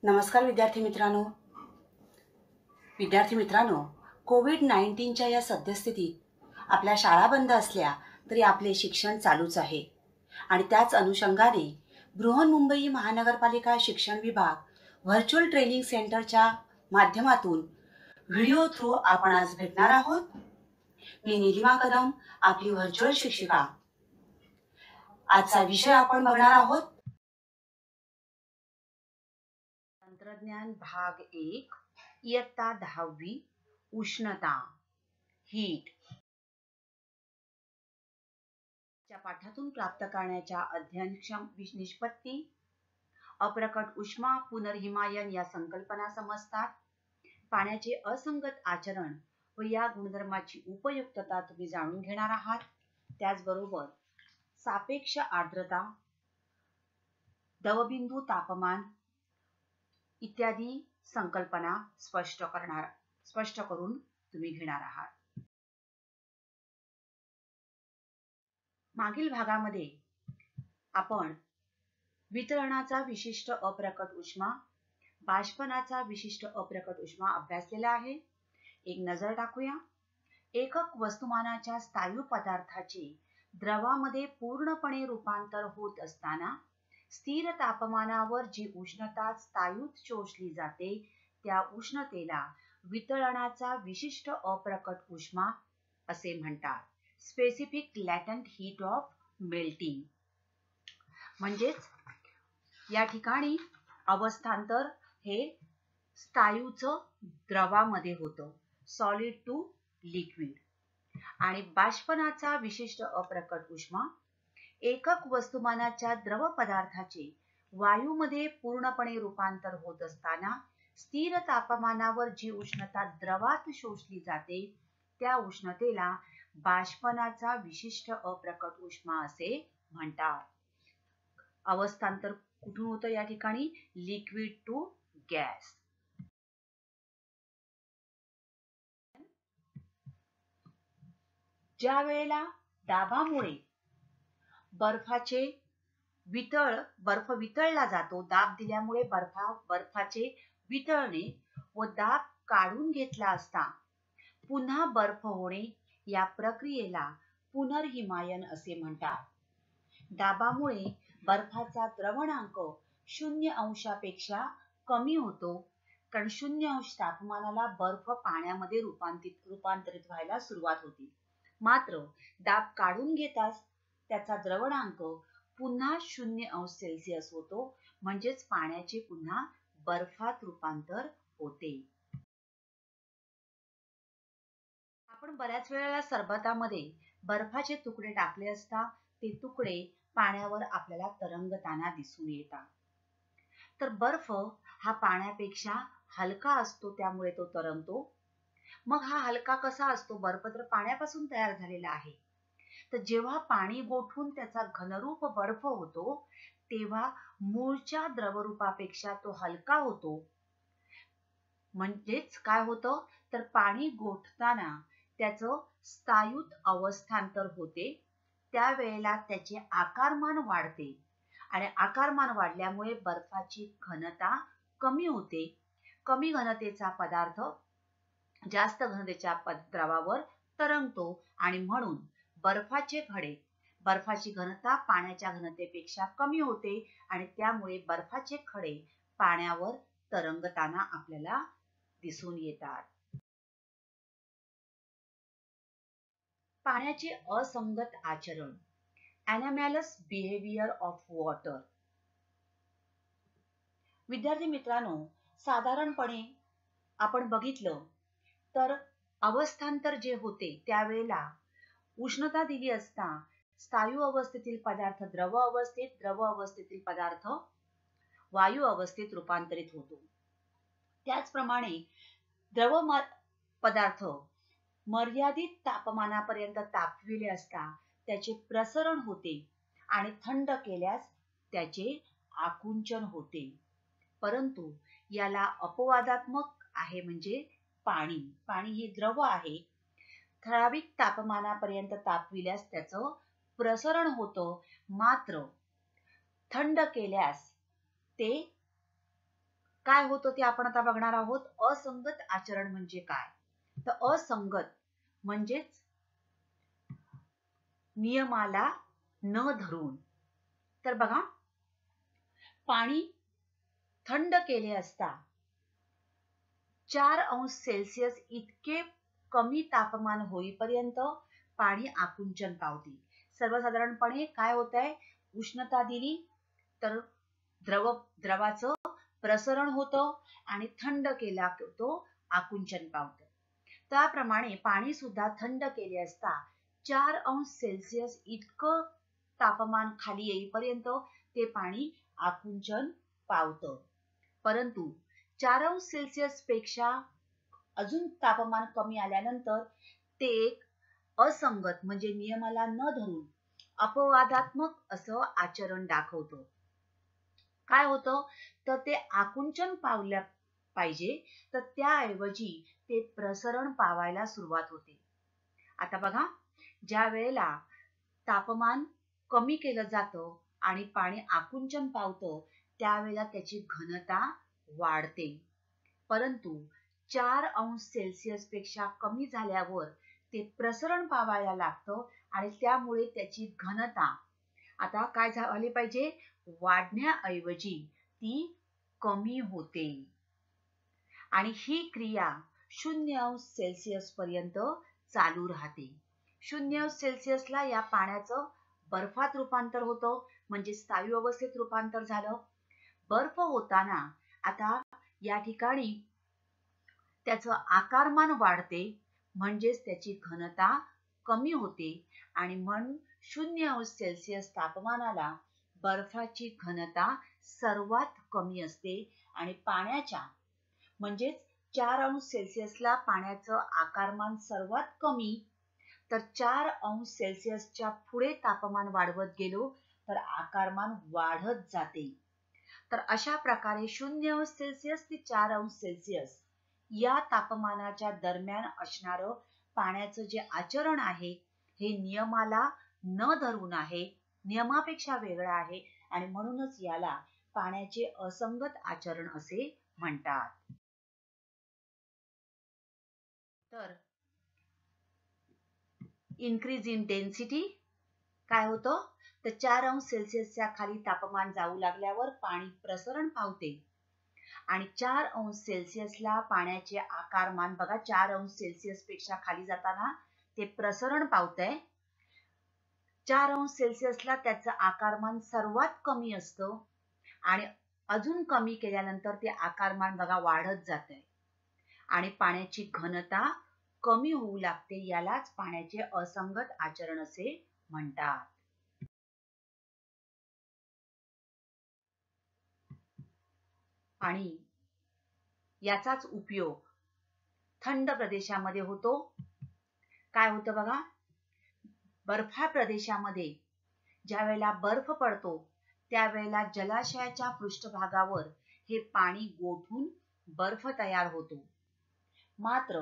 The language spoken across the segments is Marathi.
नमस्कार विद्यार्थी मित्रांनो, कोविड-19च्या या सद्यस्थितीत आपल्या शाळा बंद असल्या तरी आपले शिक्षण चालूच आहे आणि त्याच अनुषंगाने बृहन्मुंबई महानगरपालिका शिक्षण विभाग व्हर्च्युअल ट्रेनिंग सेंटरच्या माध्यमातून व्हिडिओ थ्रू आपण आज भेटणार आहोत. मी निलिमा कदम, आपली व्हर्च्युअल शिक्षिका. आजचा विषय आपण बघणार आहोत तंत्रज्ञान भाग 1, इयत्ता 10वी, उष्णता, हीट. च्या पाठातून प्राप्त करण्याच्या अध्ययनक्षम निष्पत्ती, अप्रकट उष्मा पुनर्हिमायन या संकल्पना समजतात. पाण्याचे असंगत आचरण व या गुणधर्माची उपयुक्तता तुम्ही जाणून घेणार आहात. त्याचबरोबर सापेक्ष आर्द्रता, दवबिंदू तापमान इत्यादी संकल्पना स्पष्ट करून तुम्ही घेणार आहात. मागील भागामध्ये आपण वितरणाचा विशिष्ट अप्रकट उष्मा, बाष्पनाचा विशिष्ट अप्रकट उष्मा अभ्यासलेला आहे. एक नजर टाकूया. एकक वस्तुमानाच्या स्थायू पदार्थाचे द्रवामध्ये पूर्णपणे रूपांतर होत असताना स्थिर तापमानावर जी उष्णता स्थायूत शोषली जाते त्या उष्णतेला वितरणाचा विशिष्ट अप्रकट उष्मा असे म्हणतात. Specific latent heat of melting. म्हणजेच या ठिकाणी अवस्थांतर हे स्थायूचं द्रवामध्ये होतं, सॉलिड टू लिक्विड. आणि बाष्पनाचा विशिष्ट अप्रकट उष्मा एकक वस्तुमानाच्या द्रव पदार्थाचे वायूमध्ये पूर्णपणे रूपांतर होत असताना स्थिर तापमानावर जी उष्णता द्रवात शोषली जाते त्या उष्णतेला बाष्पनाचा विशिष्ट अप्रकट उष्मा असे म्हणतात. अवस्थांतर कुठून होतं या ठिकाणी? Liquid to gas. ज्या वेळेला दाबामुळे बर्फ वितळला जातो, दाब दिल्यामुळे बर्फाचे वितळणे व दाब काढून घेतला असता पुन्हा बर्फ होणे या प्रक्रियेला पुनर्हिमायन असे म्हणतात. दाबामुळे बर्फाचा द्रवणांक 0° कमी होतो, कारण 0° तापमानाला बर्फ पाण्यामध्ये रूपांतरित व्हायला सुरुवात होते. मात्र दाब काढून घेताच त्याचा द्रवणांक पुन्हा 0°C होतो, म्हणजेच पाण्याचे पुन्हा बर्फात रूपांतर होते. आपण बऱ्याच वेळेला सरबतामध्ये बर्फाचे तुकडे टाकले असता ते तुकडे पाण्यावर आपल्याला तरंगताना दिसून येतात. तर बर्फ हा पाण्यापेक्षा हलका असतो, त्यामुळे तो तरंगतो. मग हा हलका कसा असतो? बर्फ तर पाण्यापासून तयार झालेला आहे. तर जेव्हा पाणी गोठून त्याचा घनरूप बर्फ होतो तेव्हा मूळच्या द्रवरूपापेक्षा तो हलका होतो. म्हणजेच काय होतं? तर पाणी गोठताना त्याचं स्थायूत अवस्थांतर होते, त्यावेळेला त्याचे आकारमान वाढते आणि आकारमान वाढल्यामुळे बर्फाची घनता कमी होते. कमी घनतेचा पदार्थ जास्त घनतेच्या द्रवावर तरंगतो आणि म्हणून बर्फाची घनता पाण्याच्या घनतेपेक्षा कमी होते आणि त्यामुळे बर्फाचे खडे पाण्यावर तरंगताना आपल्याला दिसून येतात. पाण्याचे असंगत आचरण, एनॉमॅलस बिहेवियर ऑफ वॉटर. विद्यार्थी मित्रांनो, साधारणपणे आपण बघितलं तर अवस्थांतर जे होते त्यावेळेला उष्णता दिली असता स्थायू अवस्थेतील पदार्थ द्रव अवस्थेत, द्रव अवस्थेतील पदार्थ वायू अवस्थेत रूपांतरित होतो. त्याचप्रमाणे द्रव पदार्थ मर्यादित तापमानापर्यंत तापविले असता त्याचे प्रसरण होते आणि थंड केल्यास त्याचे आकुंचन होते. परंतु याला अपवादात्मक आहे, म्हणजे पाणी हे द्रव आहे. ठराविक तापमानापर्यंत तापविल्यास त्याचं प्रसरण होतं, मात्र थंड केल्यास ते काय होतं ते आपण आता बघणार आहोत. असंगत आचरण म्हणजे काय? तर असंगत म्हणजेच नियमाला न धरून. तर बघा, पाणी थंड केले असता 4 अंश सेल्सिअस इतके कमी तापमान होईपर्यंत पाणी आकुंचन पावते. सर्वसाधारणपणे काय होत आहे, उष्णता दिली तर द्रवाचं प्रसरण होतं आणि थंड केला तो आकुंचन पावतं. त्याप्रमाणे पाणी सुद्धा थंड केले असता 4 अंश सेल्सिअस इतकं तापमान खाली येईपर्यंत ते पाणी आकुंचन पावतं. परंतु 4 अंश सेल्सिअस पेक्षा अजून तापमान कमी आल्यानंतर ते एक असंगत म्हणजे नियमाला न धरून अपवादात्मक असं आचरण दाखवतो. काय होतं, तर ते आकुंचन पावल्या पाहिजे तर त्याऐवजी ते प्रसरण पावायला सुरुवात होते. आता बघा, ज्या वेळेला तापमान कमी केलं जातं आणि पाणी आकुंचन पावतं त्यावेळेला त्याची घनता वाढते. परंतु 4 अंश सेल्सिअस पेक्षा कमी झाल्यावर ते प्रसरण पावायला लागतं आणि त्यामुळे त्याची घनता आता काय झाली पाहिजे, वाढण्याऐवजी ती कमी होते. आणि ही क्रिया 0 अंश सेल्सिअस पर्यंत चालू राहते. 0 अंश सेल्सिअसला या पाण्याचं बर्फात रूपांतर होतं, म्हणजे स्थायू अवस्थेत रूपांतर झालं. बर्फ होताना आता या ठिकाणी त्याचं आकारमान वाढते, म्हणजेच त्याची घनता कमी होते आणि म्हणून 0 अंश सेल्सिअस तापमानाला बर्फाची घनता सर्वात कमी असते आणि पाण्याच्या म्हणजेच 4 अंश सेल्सिअसला पाण्याचं आकारमान सर्वात कमी, तर 4 अंश सेल्सिअसच्या पुढे तापमान वाढवत गेलो तर आकारमान वाढत जाते. तर अशा प्रकारे 0 अंश सेल्सिअस ते 4 अंश सेल्सिअस या तापमानाच्या दरम्यान असणारं पाण्याचं जे आचरण आहे हे नियमाला न धरून आहे, नियमापेक्षा वेगळं आहे आणि म्हणूनच याला पाण्याचे असंगत आचरण असे म्हणतात. तर इन्क्रीज इन डेन्सिटी काय होतं, तर 4 अंश सेल्सिअसच्या खाली तापमान जाऊ लागल्यावर पाणी प्रसरण पावते आणि 4 अंश सेल्सिअसला पाण्याचे आकारमान बघा, 4 अंश सेल्सिअस पेक्षा खाली जाताना ते प्रसरण पावतंय. 4 अंश सेल्सिअसला त्याचं आकारमान सर्वात कमी असतं आणि अजून कमी केल्यानंतर ते आकारमान बघा वाढत जातंय आणि पाण्याची घनता कमी होऊ लागते. यालाच पाण्याचे असंगत आचरण असे म्हणतात. आणि याचाच उपयोग थंड प्रदेशामध्ये होतो. काय होतं बघा, बर्फाळ प्रदेशामध्ये ज्या वेळेला बर्फ पडतो त्यावेळेला जलाशयाच्या पृष्ठभागावर हे पाणी गोठून बर्फ तयार होतो. मात्र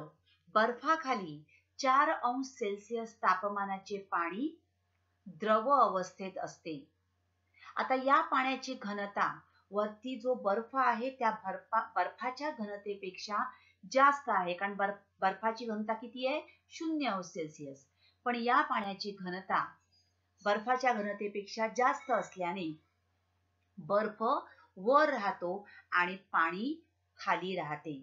बर्फाखाली 4 अंश सेल्सिअस तापमानाचे पाणी द्रव अवस्थेत असते. आता या पाण्याची घनता वरती जो बर्फ आहे त्या बर्फाच्या घनतेपेक्षा जास्त आहे, कारण बर्फाची घनता किती आहे, 0 अंश सेल्सिअस. पण या पाण्याची घनता बर्फाच्या घनतेपेक्षा जास्त असल्याने बर्फ वर राहतो आणि पाणी खाली राहते.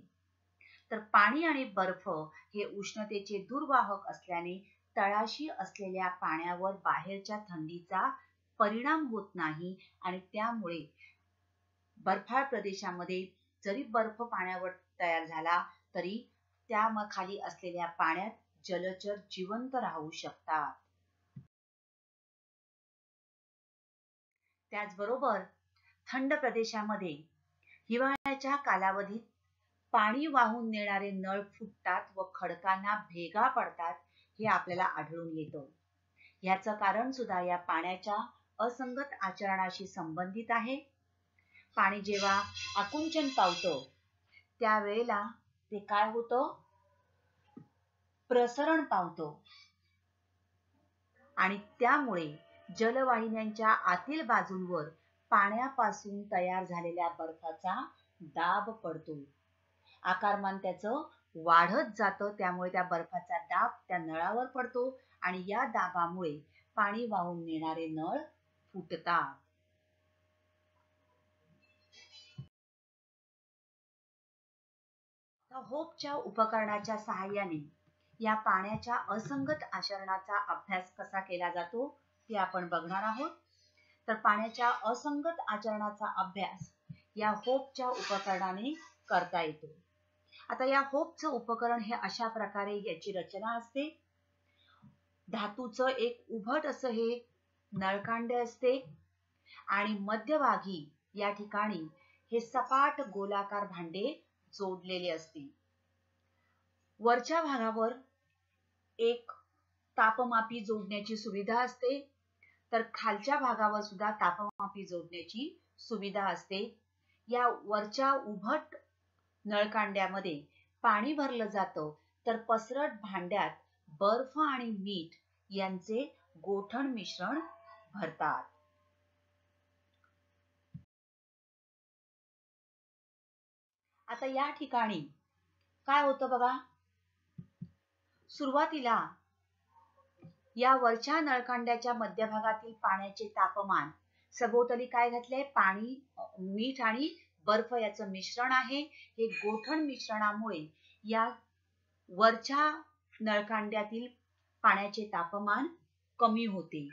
तर पाणी आणि बर्फ हे उष्णतेचे दुर्वाहक असल्याने तळाशी असलेल्या पाण्यावर बाहेरच्या थंडीचा परिणाम होत नाही आणि त्यामुळे बर्फाळ प्रदेशामध्ये जरी बर्फ पाण्यावर तयार झाला तरी त्या खाली असलेल्या पाण्यात जलचर जिवंत राहू शकतात. त्याचबरोबर थंड प्रदेशामध्ये हिवाळ्याच्या कालावधीत पाणी वाहून नेणारे नळ फुटतात व खडकांना भेगा पडतात, हे आपल्याला आढळून येतं. याचं कारण सुद्धा या पाण्याच्या असंगत आचरणाशी संबंधित आहे. पाणी जेव्हा आकुंचन पावतं त्यावेळेला ते काय होतं, प्रसरण पावतं आणि त्यामुळे जलवाहिन्यांच्या आतील बाजूंवर पाण्यापासून तयार झालेल्या बर्फाचा दाब पडतो. आकारमान त्याचं वाढत जातं, त्यामुळे त्या बर्फाचा दाब त्या नळावर पडतो आणि या दाबामुळे पाणी वाहून नेणारे नळ फुटतात. होपच्या उपकरणाच्या सहाय्याने या पाण्याच्या असंगत आचरणाचा अभ्यास कसा केला जातो ते आपण बघणार आहोत. तर पाण्याच्या असंगत आचरणाचा अभ्यास या होपच्या उपकरणाने करता येतो. आता या होपचं उपकरण हे अशा प्रकारे याची रचना असते. धातूचं एक उभट असं हे नळकांडे असते आणि मध्यभागी या ठिकाणी हे सपाट गोलाकार भांडे जोडलेले असते. वरच्या भागावर एक तापमापी जोडण्याची सुविधा असते, तर खालच्या भागावर सुद्धा तापमापी जोडण्याची सुविधा असते. या वरच्या उभट नळकांड्यामध्ये पाणी भरलं जातं, तर पसरट भांड्यात बर्फ आणि मीठ यांचे गोठण मिश्रण भरतात. आता या ठिकाणी काय होतं बघा, सुरुवातीला या वरच्या नळकांड्याच्या मध्यभागातील पाण्याचे तापमान सभोवताली काय घातलंय, पाणी, मीठ आणि बर्फ याचं मिश्रण आहे. हे गोठण मिश्रणामुळे या वरच्या नळकांड्यातील पाण्याचे तापमान कमी होते.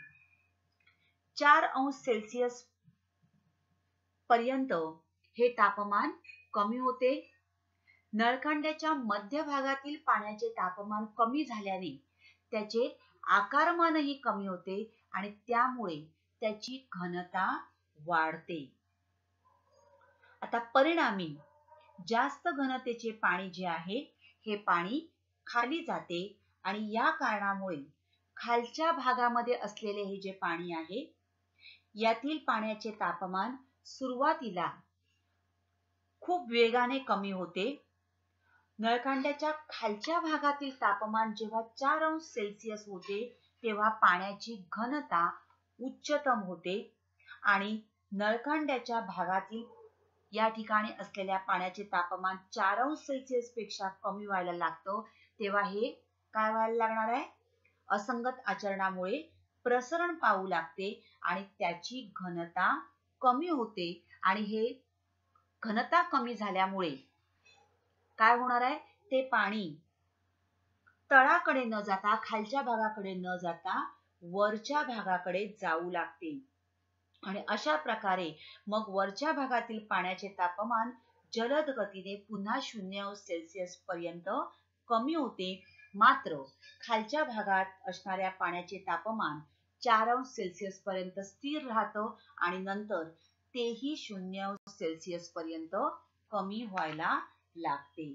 4 अंश सेल्सिअस पर्यंत हे तापमान कमी होते. नळकांड्याच्या मध्यभागातील पाण्याचे तापमान कमी झाल्याने त्याचे आकारमानही कमी होते आणि त्यामुळे त्याची घनता वाढते. आता परिणामी जास्त घनतेचे पाणी जे आहे हे पाणी खाली जाते आणि या कारणामुळे खालच्या भागामध्ये असलेले हे जे पाणी आहे यातील पाण्याचे तापमान सुरुवातीला खूप वेगाने कमी होते. नळकांड्याच्या खालच्या भागातील तापमान जेव्हा 4 अंश सेल्सिअस होते तेव्हा पाण्याची घनता उच्चतम होते आणि नळकांड्याच्या भागातील या ठिकाणी असलेल्या पाण्याचे तापमान 4 अंश सेल्सिअस पेक्षा कमी व्हायला लागतं, तेव्हा हे काय व्हायला लागणार आहे, असंगत आचरणामुळे प्रसरण पावू लागते आणि त्याची घनता कमी होते आणि हे घनता कमी झाल्यामुळे काय होणार आहे, ते पाणी तळाकडे न जाता, खालच्या भागाकडे न जाता वरच्या भागाकडे जाऊ लागते आणि अशा प्रकारे मग वरच्या भागातील पाण्याचे तापमान जलद गतीने पुन्हा 0 अंश सेल्सिअस पर्यंत कमी होते. मात्र खालच्या भागात असणाऱ्या पाण्याचे तापमान 4 अंश सेल्सिअस पर्यंत स्थिर राहतं आणि नंतर तेही 0 अंश सेल्सिअस पर्यंत कमी व्हायला लागते.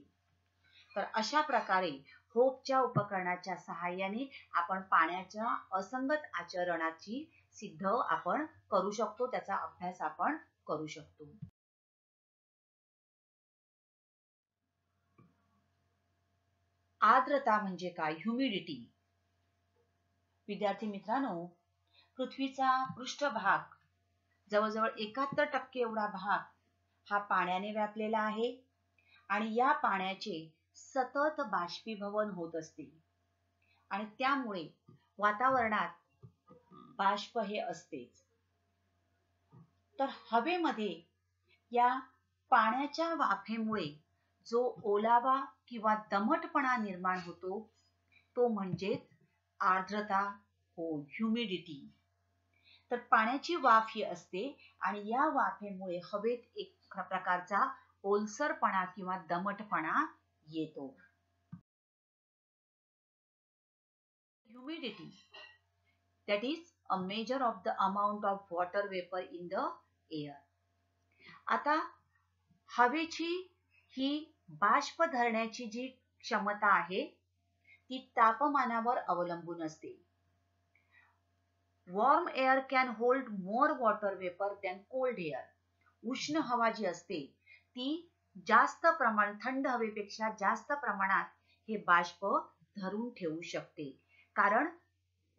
तर अशा प्रकारे होपच्या उपकरणाच्या सहाय्याने आपण पाण्याच्या असंगत आचरणाची सिद्ध आपण करू शकतो, त्याचा अभ्यास आपण करू शकतो. आर्द्रता म्हणजे काय, ह्युमिडिटी. विद्यार्थी मित्रांनो, पृथ्वीचा पृष्ठभाग जवळजवळ 71% एवढा भाग हा पाण्याने व्यापलेला आहे आणि या पाण्याचे सतत बाष्पीभवन होत असते आणि त्यामुळे वातावरणात बाष्प हे असतेच. तर हवेमध्ये या पाण्याच्या वाफेमुळे जो ओलावा किंवा दमटपणा निर्माण होतो तो म्हणजे आर्द्रता हो, ह्युमिडिटी. तर पाण्याची वाफ ही असते आणि या वाफेमुळे हवेत एक प्रकारचा ओलसरपणा किंवा दमटपणा येतो. Humidity, that is a measure of the amount of water vapor in the air. आता हवेची ही बाष्प धरण्याची जी क्षमता आहे ती तापमानावर अवलंबून असते. Warm air can hold more water vapor than cold air. उष्ण हवा जी असते ती जास्त प्रमाण, थंड हवेपेक्षा जास्त प्रमाणात हे बाष्प धरून ठेवू शकते, कारण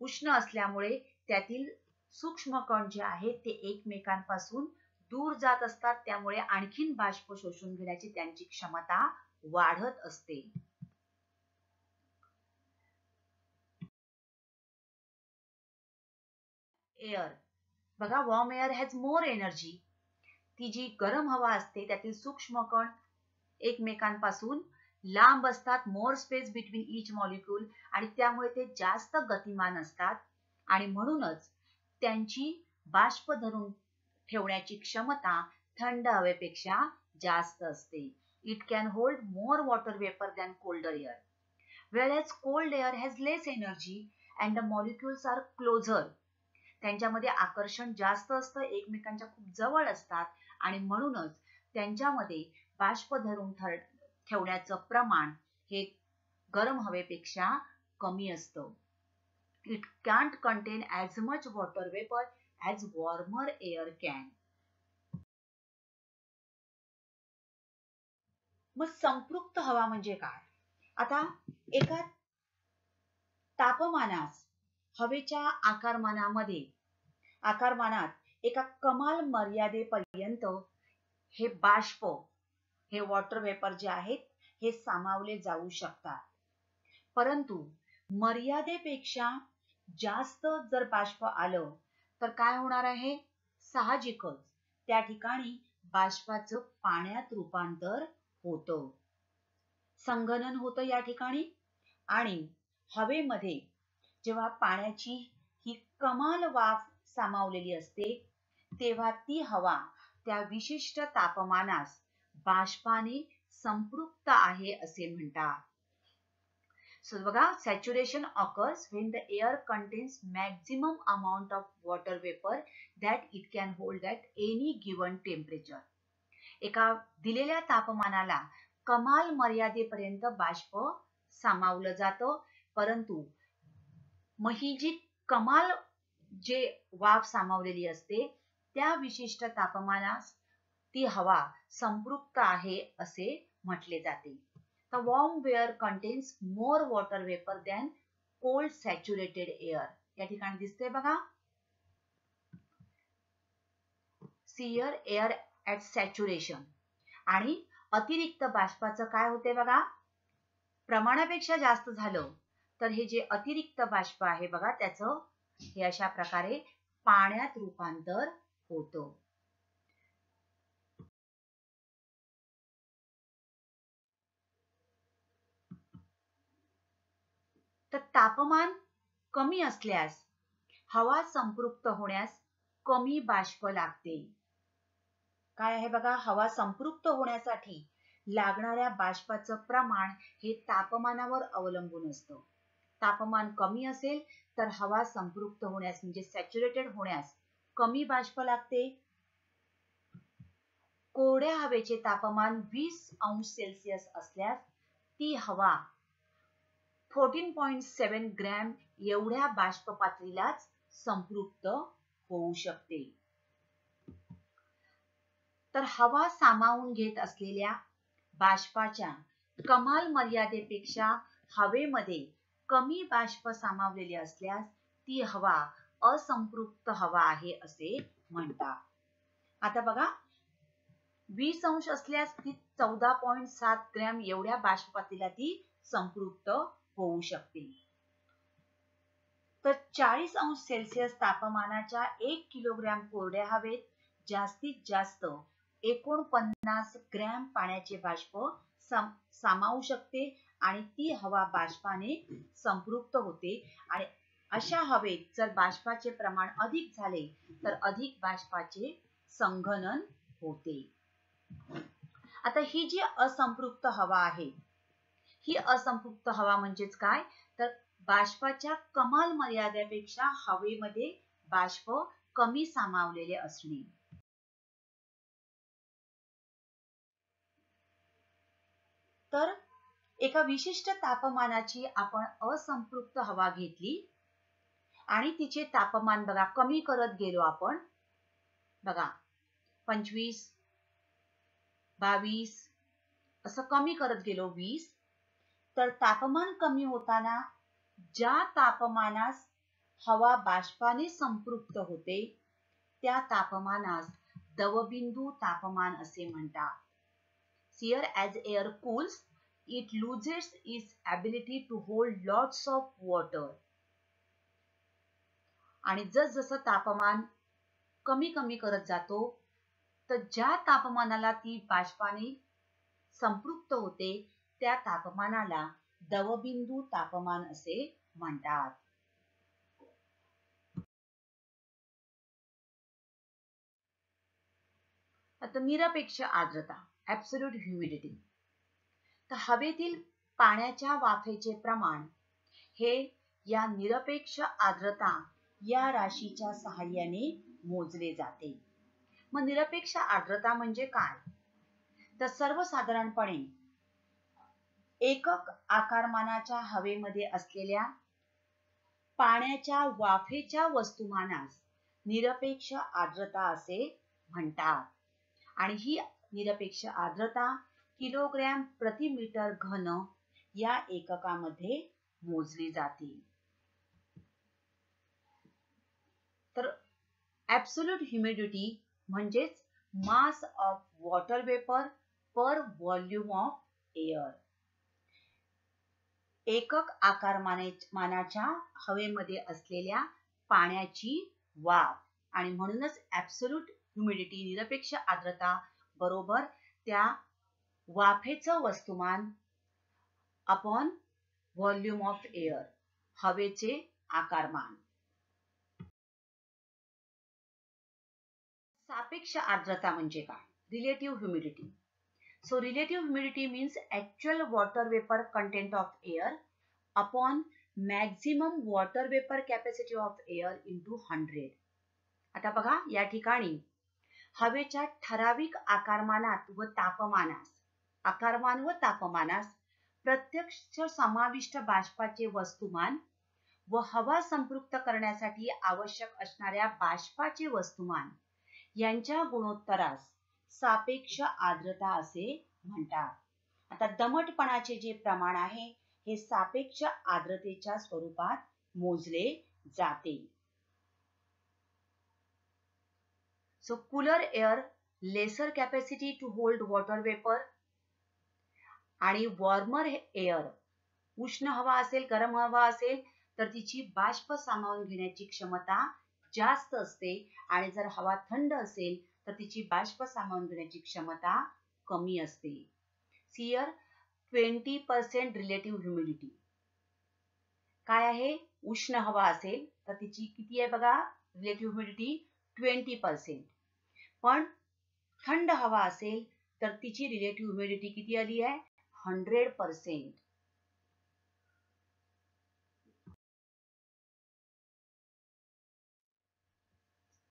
उष्ण असल्यामुळे त्यातील सूक्ष्म कण जे आहेत ते एकमेकांपासून दूर जात असतात, त्यामुळे आणखीन बाष्प शोषून घेण्याची त्यांची क्षमता वाढत असते. एअर बघा, warm air has more energy. ती जी गरम हवा असते त्यातील सूक्ष्म कण एकमेकांपासून लांब असतात, मोर स्पेस बिटवीन इच मॉलिक्यूल, आणि त्यामुळे ते जास्त गतिमान असतात आणि म्हणूनच त्यांची बाष्प धरून ठेवण्याची क्षमता थंड हवेपेक्षा जास्त असते. It can hold more water vapour than colder air, whereas cold air has less energy and the molecules are closer. त्यांच्यामध्ये आकर्षण जास्त असतं, एकमेकांच्या खूप जवळ असतात आणि म्हणूनच त्यांच्यामध्ये बाष्प धरून ठेवण्याचं प्रमाण हे गरम हवेपेक्षा कमी असतं. It can't contain as much water vapor as warmer air can. मग संपृक्त हवा म्हणजे काय? आता एका तापमानास हवेच्या आकारमानात एका कमाल मर्यादेपर्यंत हे बाष्प, हे वॉटर वेपर जे आहेत हे सामावले जाऊ शकतात. परंतु मर्यादेपेक्षा जास्त जर बाष्प आलं तर काय होणार आहे? साहजिकच त्या ठिकाणी बाष्पाचं पाण्यात रूपांतर होतं, संघनन होतं या ठिकाणी. आणि हवेमध्ये जेव्हा पाण्याची ही कमाल वाफ सामावलेली असते तेव्हा ती हवा त्या विशिष्ट तापमानास बाष्पाने संपृक्त आहे असे म्हणतात. So बघा, saturation occurs when the air contains maximum amount of water vapor that it can hold at any given temperature. एका दिलेल्या तापमानाला कमाल मर्यादेपर्यंत बाष्प सामावलं जातं, परंतु मग ही जी कमाल जे वाफ सामावलेली असते त्या विशिष्ट तापमानास ती हवा संपृक्त आहे असे म्हटले जाते. The warm air contains more water vapor than cold saturated air. या ठिकाणी दिसते बघा, Seer air at saturation. आणि अतिरिक्त बाष्पाचं काय होते बघा, प्रमाणापेक्षा जास्त झालं तर हे जे अतिरिक्त बाष्प आहे बघा त्याचं हे अशा प्रकारे पाण्यात रूपांतर होतं. तर तापमान कमी असल्यास हवा संपृक्त होण्यास कमी बाष्प लागते. काय आहे बघा, हवा संपृक्त होण्यासाठी लागणाऱ्या बाष्पाचं प्रमाण हे तापमानावर अवलंबून असतं. तापमान कमी असेल तर हवा संपृक्त होण्यास म्हणजे सॅच्युरेटेड होण्यास कमी बाष्प लागते. कोरड्या हवेचे तापमान 20 अंश सेल्सिअस असल्यास ती हवा 14.7 ग्रॅम एवढ्या बाष्प पातळीलाच संपृक्त होऊ शकते. तर हवा सामावून घेत असलेल्या बाष्पाच्या कमाल मर्यादेपेक्षा हवेमध्ये कमी बाष्प सामावलेले असल्यास ती हवा असंपृक्त हवा आहे असे म्हणतात. आता बघा, 20 अंश असल्यास ती 14.7 ग्रॅम एवढ्या बाष्प पातळीला ती संपृक्त होऊ शकते. तर 40 अंश सेल्सिअस तापमानाच्या 1 किलोग्रॅम कोरड्या हवेत जास्तीत जास्त 49 ग्रॅम पाण्याचे बाष्प सामावू शकते आणि ती हवा बाष्पाने संपृक्त होते. आणि अशा हवेत जर बाष्पाचे प्रमाण अधिक झाले तर अधिक बाष्पाचे संघनन होते. आता ही जी असंपृक्त हवा आहे, ही असंपृक्त हवा म्हणजेच काय, तर बाष्पाच्या कमाल मर्यादेपेक्षा हवेमध्ये बाष्प कमी सामावलेले असणे. तर एका विशिष्ट तापमानाची आपण असंपृक्त हवा घेतली आणि तिचे तापमान बघा कमी करत गेलो आपण, बघा 25, 22 असं कमी करत गेलो 20. तर तापमान कमी होताना ज्या तापमानास हवा बाष्पाने संपृक्त होते त्या तापमानास दवबिंदू तापमान असे म्हणतात. Here as air cools, it loses its ability to hold lots of water. आणि जसं तापमान कमी कमी करत जातो, तर ज्या तापमानाला ती बाष्पाने संपृक्त होते, त्या तापमानाला दवबिंदू तापमान असे म्हणतात. आता निरपेक्ष आर्द्रता, ऍब्सोल्यूट ह्युमिडिटी. तर हवेतील पाण्याच्या वाफेचे प्रमाण हे या निरपेक्ष आर्द्रता या राशीच्या सहाय्याने मोजले जाते. मग निरपेक्ष आर्द्रता म्हणजे काय? तर सर्वसाधारणपणे एकक आकारमानाच्या हवेमध्ये असलेल्या पाण्याच्या वाफेच्या वस्तुमानास निरपेक्ष आर्द्रता असे म्हणतात. आणि ही निरपेक्ष आर्द्रता किलोग्रॅम प्रति मीटर घन या एककामध्ये मोजली जाते. तर ऍब्सोल्यूट ह्युमिडिटी म्हणजेच mass of water vapour per volume of air. एकक आकारमानाच्या हवेमध्ये असलेल्या पाण्याची वाफ, आणि म्हणूनच ऍब्सोल्यूट ह्युमिडिटी निरपेक्ष आर्द्रता बरोबर त्या वाफेचं वस्तुमान अपॉन व्हॉल्यूम ऑफ एअर, हवेचे आकारमान. सापेक्ष आर्द्रता म्हणजे काय? Relative humidity. So relative humidity means actual water vapor content of air upon maximum water vapor capacity of air into 100. आता बघा या ठिकाणी हवेच्या ठराविक आकारमानात व तापमानास, आकारमान व तापमानास प्रत्यक्ष समाविष्ट बाष्पाचे वस्तुमान व हवा संपृक्त करण्यासाठी आवश्यक असणाऱ्या बाष्पाचे वस्तुमान यांच्या गुणोत्तरास सापेक्ष आर्द्रता असे म्हणतात. आता दमटपणाचे जे प्रमाण आहे हे सापेक्ष आर्द्रतेच्या स्वरूपात मोजले जाते. So cooler air lesser capacity to hold water vapour, आणि वॉर्मर एअर उष्ण हवा असेल, गरम हवा असेल तर तिची बाष्प सामावून घेण्याची क्षमता जास्त असते, आणि जर हवा थंड असेल तर तिची बाष्प सामावून घेण्याची क्षमता कमी असते. Here 20% relative humidity. काय आहे? उष्ण हवा असेल तर तिची किती आहे बघा रिलेटिव्ह ह्युमिडिटी 20%. पण थंड हवा असेल तर तिची रिलेटिव्ह ह्युमिडिटी किती आली आहे? 100%.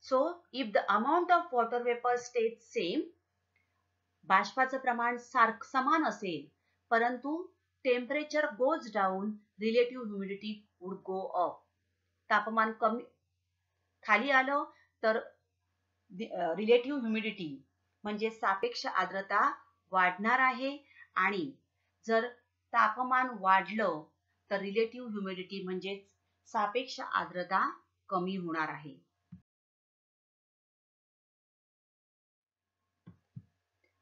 So if the amount of water vapor stays same, बाष्पाचं प्रमाण समान असेल, परंतु temperature goes down, relative humidity would go up. तापमान कमी खाली आलं तर रिलेटिव्ह ह्युमिडिटी म्हणजे सापेक्ष आर्द्रता वाढणार आहे, आणि जर तापमान वाढलं तर रिलेटिव्ह ह्युमिडिटी म्हणजे सापेक्ष आर्द्रता कमी होणार आहे.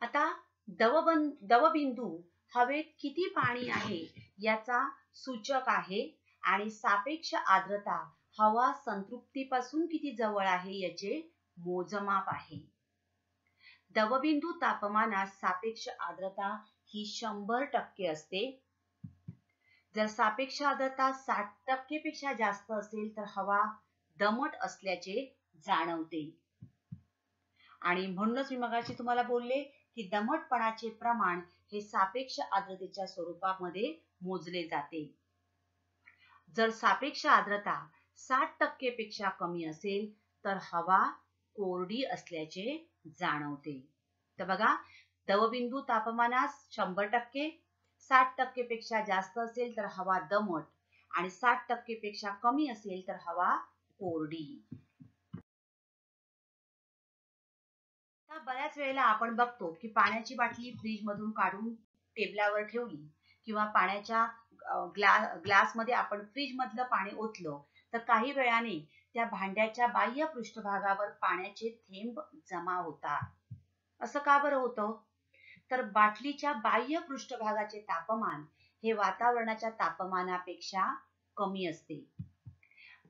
आता दवबिंदू हवेत किती पाणी आहे याचा सूचक आहे, आणि सापेक्ष आर्द्रता हवा संतृप्तीपासून किती जवळ आहे याचे मोजमाप आहे. दवबिंदू तापमानात सापेक्ष आर्द्रता ही 100% असते. जर सापेक्ष आर्द्रता 60% पेक्षा जास्त असेल तर हवा दमट असल्याचे जाणवते. आणि म्हणूनच मी मगाशी तुम्हाला बोलले की दमटपणाचे प्रमाण हे सापेक्ष आर्द्रतेच्या स्वरूपामध्ये मोजले जाते. जर सापेक्ष आर्द्रता 60% पेक्षा कमी असेल तर हवा कोरडी असल्याचे जाणवते. तर बघा दवबिंदू तापमानास 100%, 60% पेक्षा जास्त असेल तर हवा दमट, आणि 60% पेक्षा कमी असेल तर हवा कोरडी. बऱ्याच वेळेला आपण बघतो की पाण्याची बाटली फ्रीज मधून काढून टेबलावर ठेवली, किंवा पाण्याच्या ग्लास मध्ये आपण फ्रीज मधलं पाणी ओतलं तर काही वेळाने त्या भांड्याच्या बाह्य पृष्ठभागावर पाण्याचे थेंब जमा होतात. असं का बरं होतं? तर बाटलीच्या बाह्य पृष्ठभागाचे तापमान हे वातावरणाच्या तापमानापेक्षा कमी असते.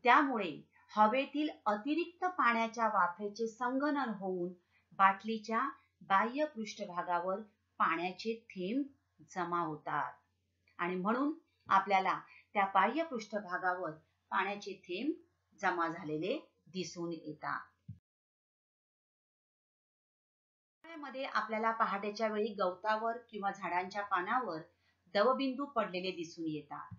त्यामुळे हवेतील अतिरिक्त पाण्याच्या वाफेचे संघनन होऊन बाटलीच्या बाह्य पृष्ठभागावर पाण्याचे थेंब जमा होतात आणि म्हणून आपल्याला त्या बाह्य पृष्ठभागावर पाण्याचे थेंब जमा झालेले दिसून येतात. मध्ये आपल्याला पहाटेच्या वेळी गवतावर किंवा झाडांच्या पानावर दवबिंदू पडलेले दिसून येतात.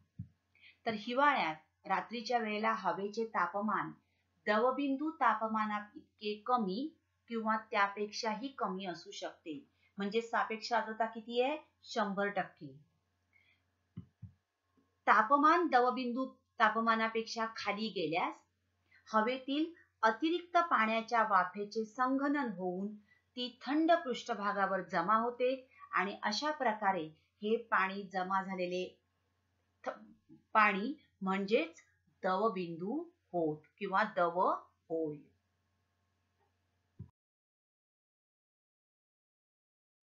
तर हिवाळ्यात रात्रीच्या वेळेला हवेचे तापमान दवबिंदू तापमानात इतके कमी किंवा त्यापेक्षाही कमी असू शकते. म्हणजे सापेक्ष आर्द्रता किती आहे? 100%. तापमान दवबिंदू तापमानापेक्षा खाली गेल्यास हवेतील अतिरिक्त पाण्याच्या वाफेचे संघनन होऊन ती थंड पृष्ठभागावर जमा होते आणि अशा प्रकारे हे पाणी जमा झालेले पाणी म्हणजेच दवबिंदू होत किंवा दव होय.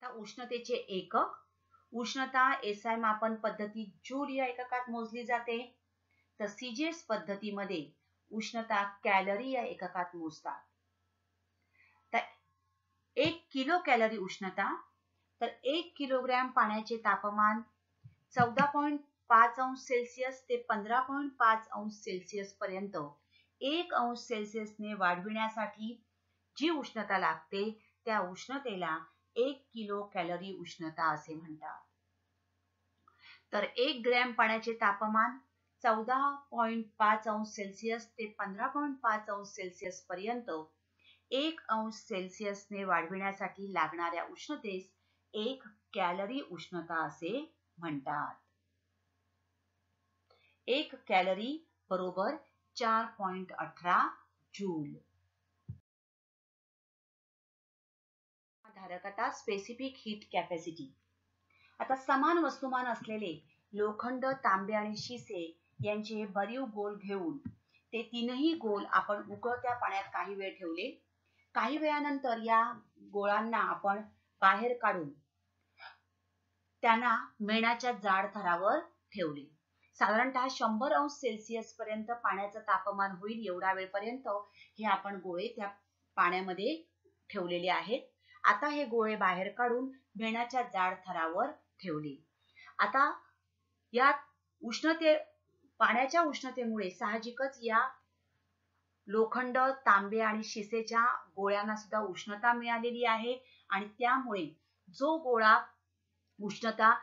उष्णतेचे एकक. उष्णता SI मापन पद्धतीत जूल या एककात मोजली जाते. तर CGS पद्धतीमध्ये उष्णता कॅलरी या एककात मोजतात. तर 1 किलो कॅलरी उष्णता, तर 1 किलोग्रॅम पाण्याचे तापमान 14.5 अंश सेल्सिअस ते 15.5 अंश सेल्सिअस पर्यंत 1 अंश सेल्सिअसने वाढविण्यासाठी जी उष्णता लागते त्या उष्णतेला 1 किलो कॅलरी उष्णता असे म्हणतात. तर 1 ग्रॅम पाण्याचे तापमान 14.5 अंश सेल्सिअस ते 15.5 अंश सेल्सिअस पर्यंत 1 अंश सेल्सिअसने वाढविण्यासाठी लागणाऱ्या उष्णतेस 1 कॅलरी उष्णता असे म्हणतात. 1 कॅलरी बरोबर 4.18 जूल. धारकता स्पेसिफिक हीट कॅपॅसिटी. आता समान वस्तुमान असलेले लोखंड, तांबे आणि शिसे यांचे भरीव गोल घेऊन ते तीनही गोल आपण उकळत्या पाण्यात काही वेळ ठेवले. काही वेळानंतर या गोळांना आपण बाहेर काढून त्यांना मेणाच्या जाड थरावर ठेवले. साधारणतः 100 अंश सेल्सिअस पर्यंत पाण्याचं तापमान होईल एवढा वेळपर्यंत हे आपण गोळे त्या पाण्यामध्ये ठेवलेले आहेत. आता हे गोळे बाहेर काढून मेणाच्या जाड थरावर ठेवले. आता या पाण्याच्या उष्णतेमुळे साहजिकच या लोखंड, तांबे आणि शिसेच्या गोळ्यांना सुद्धा उष्णता मिळालेली आहे आणि त्यामुळे जो गोळा उष्णता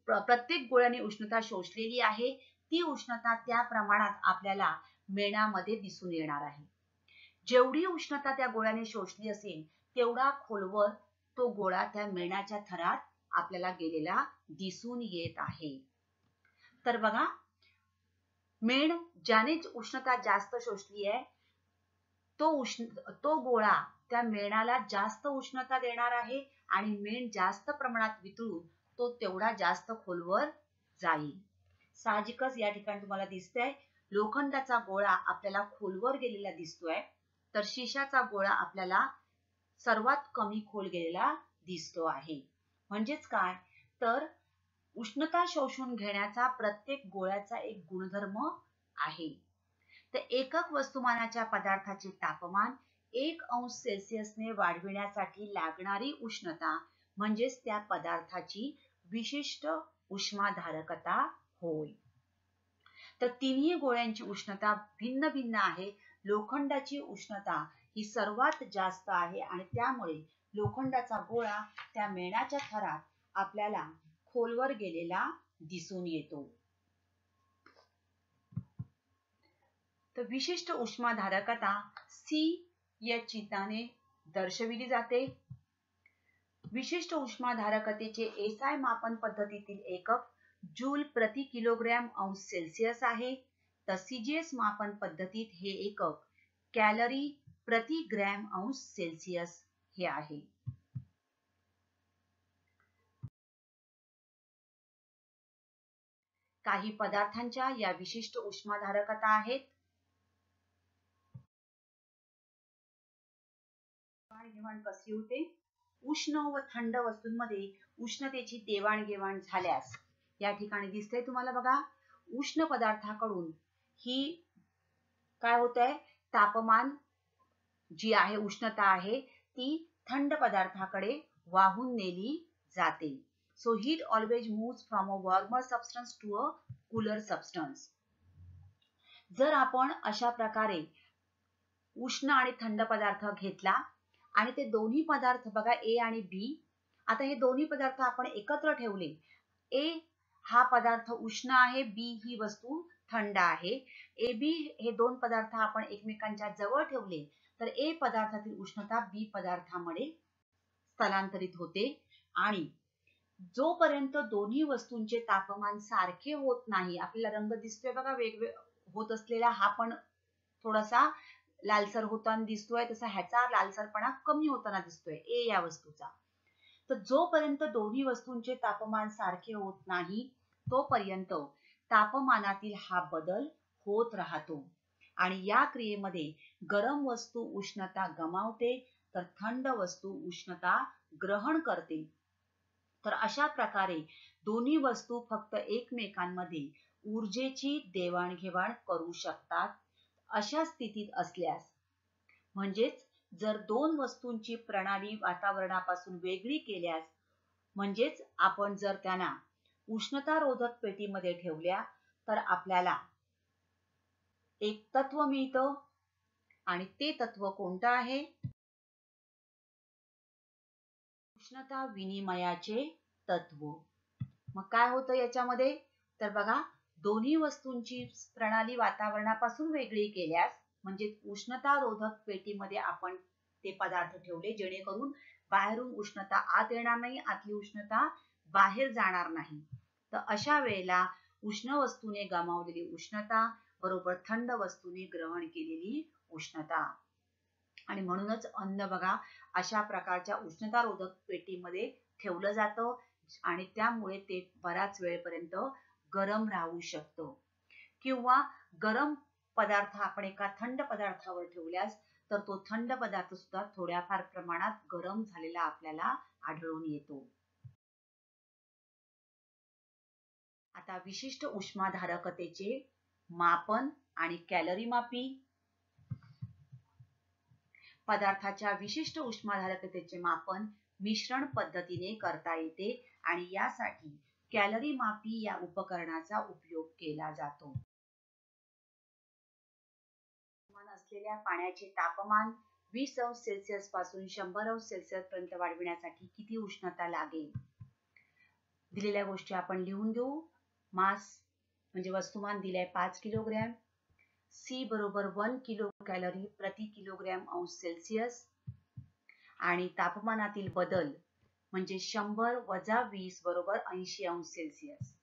प्रत्येक गोळ्याने उष्णता शोषलेली आहे ती उष्णता त्या प्रमाणात आपल्याला मेणामध्ये दिसून येणार आहे. जेवढी उष्णता त्या गोळ्याने शोषली असेल तेवढा खोलवर तो गोळा त्या मेणाच्या थरात आपल्याला गेलेला दिसून येत आहे. तर बघा, मेण ज्याने उष्णता जास्त शोषली आहे तो गोळा त्या मेणाला जास्त उष्णता देणार आहे आणि मेण जास्त प्रमाणात वितळून तो तेवढा जास्त खोलवर जाईल. साहजिकच या ठिकाणी तुम्हाला दिसतंय लोखंडाचा गोळा आपल्याला खोलवर गेलेला दिसतोय, तर शिशाचा गोळा आपल्याला सर्वात कमी खोल गेलेला दिसतो आहे. म्हणजेच काय, तर उष्णता शोषून घेण्याचा प्रत्येक गोळ्याचा एक गुणधर्म आहे. तर एकक वस्तुमानाच्या पदार्थाचे तापमान 1 अंश सेल्सिअसने वाढविण्यासाठी लागणारी उष्णता म्हणजेच त्या पदार्थाची विशिष्ट उष्माधारकता होय. तर तिन्ही गोळ्यांची उष्णता भिन्न भिन्न आहे. लोखंडाची उष्णता ही सर्वात जास्त आहे आणि त्यामुळे लोखंडाचा गोळा त्या मेणाच्या थरात आपल्याला खोलवर गेलेला दिसून येतो. तर विशिष्ट उष्माधारकता C या चिन्हाने दर्शविली जाते. विशिष्ट उष्माधारकतेचे SI मापन पद्धतीतील एकक जूल प्रति किलोग्रॅम अंश सेल्सिअस आहे. तर CGS मापन पद्धतीत हे एकक कॅलरी प्रति ग्रॅम अंश सेल्सिअस हे आहे. काही पदार्थांच्या या विशिष्ट उष्माधारकता आहेत. देवाणघेवाण कशी होते? उष्ण व थंड वस्तूंमध्ये उष्णतेची देवाणघेवाण झाल्यास या ठिकाणी दिसतंय तुम्हाला बघा, उष्ण पदार्थाकडून ही काय होत आहे, तापमान जी आहे, उष्णता आहे ती थंड पदार्थाकडे वाहून नेली जाते. So heat always moves from a warmer substance to a cooler substance. जर आपण अशा प्रकारे उष्ण आणि थंड पदार्थ घेतला आणि ते दोन्ही पदार्थ बघा ए आणि बी, आता हे दोन्ही पदार्थ आपण एकत्र ठेवले, ए हा पदार्थ उष्ण आहे, बी ही वस्तू थंड आहे, ए बी हे दोन पदार्थ आपण एकमेकांच्या जवळ ठेवले तर ए पदार्थातील उष्णता बी पदार्थामध्ये स्थलांतरित होते आणि जोपर्यंत दोन्ही वस्तूंचे तापमान सारखे होत नाही, आपल्याला रंग दिसतोय बघा वेगवेगळा होत असलेला, हा पण थोडासा लालसर होताना दिसतोय, तसा ह्याचा लालसरपणा कमी होताना दिसतोय ए या वस्तूचा. तर जोपर्यंत दोन्ही वस्तूंचे तापमान सारखे होत नाही तोपर्यंत तापमानातील हा बदल होत राहतो आणि या क्रियेमध्ये गरम वस्तू उष्णता गमावते तर थंड वस्तू उष्णता ग्रहण करते. तर अशा प्रकारे दोन्ही वस्तू फक्त एकमेकांमध्ये ऊर्जेची देवाणघेवाण करू शकतात. अशा स्थितीत असल्यास म्हणजेच जर दोन वस्तूंची प्रणाली वातावरणापासून वेगळी केल्यास, म्हणजेच आपण जर त्यांना उष्णतारोधक पेटीमध्ये ठेवल्या तर आपल्याला एक तत्व मिळतं आणि ते तत्व कोणतं आहे? उष्णता विनिमयाचे तत्व. मग काय होतं याच्यामध्ये? तर बघा, दोन्ही वस्तूंची प्रणाली वातावरणापासून वेगळी केल्यास म्हणजे उष्णतारोधक पेटीमध्ये आपण ते पदार्थ ठेवले जेणेकरून बाहेरून उष्णता आत येणार नाही, आतली उष्णता बाहेर जाणार नाही. तर अशा वेळेला उष्ण वस्तूने गमावलेली उष्णता बरोबर थंड वस्तूने ग्रहण केलेली उष्णता. आणि म्हणूनच अन्न बघा अशा प्रकारच्या उष्णतारोधक पेटीमध्ये ठेवलं जातं आणि त्यामुळे ते बराच वेळपर्यंत गरम राहू शकतं. किंवा गरम पदार्थ आपण एका थंड पदार्थावर ठेवल्यास तर तो थंड पदार्थ सुद्धा थोड्याफार प्रमाणात गरम झालेला आपल्याला आढळून येतो. आता विशिष्ट उष्माधारकतेचे मापन आणि कॅलरी मापी. पदार्थाच्या विशिष्ट उष्माधारकतेचे मापन मिश्रण पद्धतीने करता येते आणि यासाठी कॅलरी मापी या उपकरणाचा उपयोग केला जातो. असलेल्या पाण्याचे तापमान 20 अंश सेल्सिअस पासून 100 अंश सेल्सिअस पर्यंत वाढविण्यासाठी किती उष्णता लागेल? दिलेल्या गोष्टी आपण लिहून घेऊ. मास म्हणजे वस्तुमान दिले 5 किलोग्रॅम, सी बरोबर 1 किलो कॅलरी प्रति किलोग्रॅम अंश सेल्सिअस आणि तापमानातील बदल म्हणजे 100 वजा 20 बरोबर 80 अंश सेल्सिअस.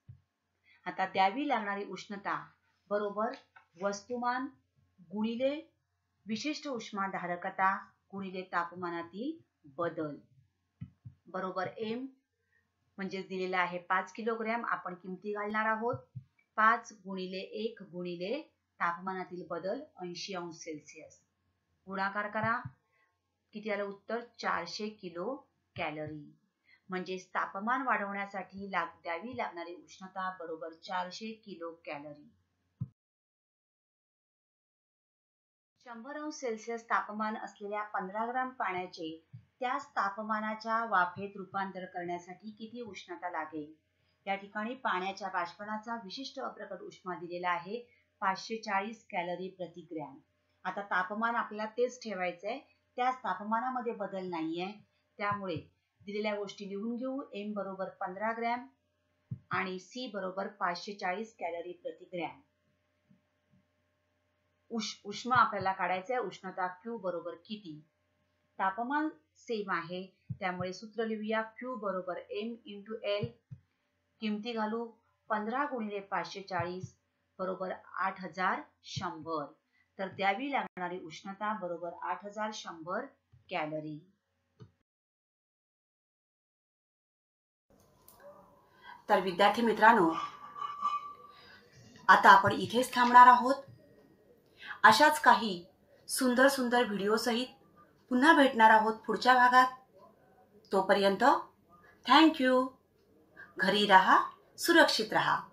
आता द्यावी लागणारी उष्णता बरोबर वस्तुमान गुणिले विशिष्ट उष्माधारकता गुणिले तापमानातील बदल बरोबर एम म्हणजे दिलेला आहे 5 किलोग्रॅम. आपण किमती घालणार आहोत. 5 गुणिले 1 गुणिले तापमानातील बदल 80 अंश सेल्सिअस. गुणाकार करा. किती आलं उत्तर? 400 किलो कॅलरी. म्हणजे तापमान वाढवण्यासाठी द्यावी लागणारी उष्णता बरोबर 400 किलो कॅलरी. 100 अंश सेल्सिअस तापमान असलेल्या 15 ग्राम पाण्याचे त्याच तापमानाच्या वाफेत रूपांतर करण्यासाठी किती उष्णता लागेल? या ठिकाणी पाण्याच्या बाष्पणाचा विशिष्ट अप्रकट उष्मा दिलेला आहे 540 कॅलरी प्रति ग्रॅम. आता तापमान आपल्याला तेच ठेवायचंय, त्याच तापमानामध्ये बदल नाहीये, त्यामुळे दिलेल्या गोष्टी लिहून घेऊ. एम बरोबर 15 ग्रॅम आणि सी बरोबर 540 कॅलरी प्रति ग्रॅम. उष्मा आपल्याला काढायचं आहे. उष्णता Q बरोबर किती? तापमान सेम आहे त्यामुळे सूत्र लिहूया. Q बरोबर M × L. किमती घालू. 15 गुणिले 540 बरोबर 8100. तर द्यावी लागणारी उष्णता बरोबर 8100 कॅलरी. तर विद्यार्थी मित्रांनो, आता आपण इथेच थांबणार आहोत. अशाच काही सुंदर सुंदर व्हिडिओ सहित पुन्हा भेटणार आहोत पुढच्या भागात. तोपर्यंत थँक यू. घरी राहा, सुरक्षित राहा.